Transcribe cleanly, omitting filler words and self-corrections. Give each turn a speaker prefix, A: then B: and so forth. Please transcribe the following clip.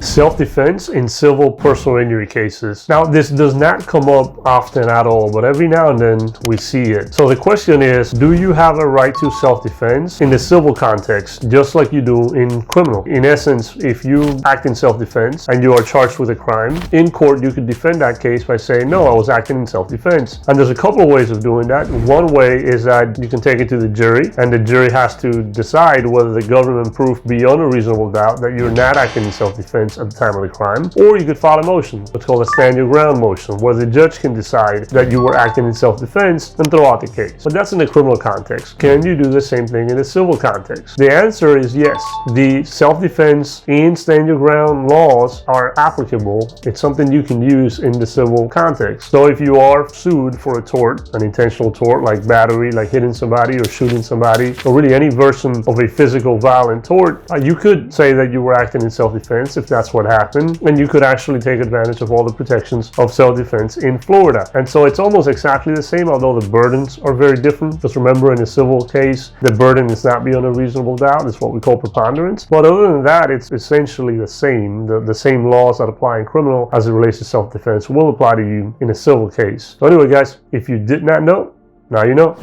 A: Self-defense in civil personal injury cases. Now, this does not come up often at all, but every now and then we see it. So the question is, do you have a right to self-defense in the civil context, just like you do in criminal? In essence, if you act in self-defense and you are charged with a crime, in court you could defend that case by saying, no, I was acting in self-defense. And there's a couple of ways of doing that. One way is that you can take it to the jury, and the jury has to decide whether the government proved beyond a reasonable doubt that you're not acting in self-defense at the time of the crime. Or you could file a motion, what's called a stand your ground motion, where the judge can decide that you were acting in self-defense and throw out the case. But that's in the criminal context. Can you do the same thing in the civil context? The answer is yes. The self-defense and stand your ground laws are applicable. It's something you can use in the civil context. So if you are sued for a tort, an intentional tort like battery, like hitting somebody or shooting somebody, or really any version of a physical violent tort, you could say that you were acting in self-defense if that's what happened, and you could actually take advantage of all the protections of self-defense in Florida. And so it's almost exactly the same, although the burdens are very different. Just remember, in a civil case, the burden is not beyond a reasonable doubt. It's what we call preponderance. But other than that, it's essentially the same. The same laws that apply in criminal as it relates to self-defense will apply to you in a civil case. So anyway, guys, if you did not know, now you know.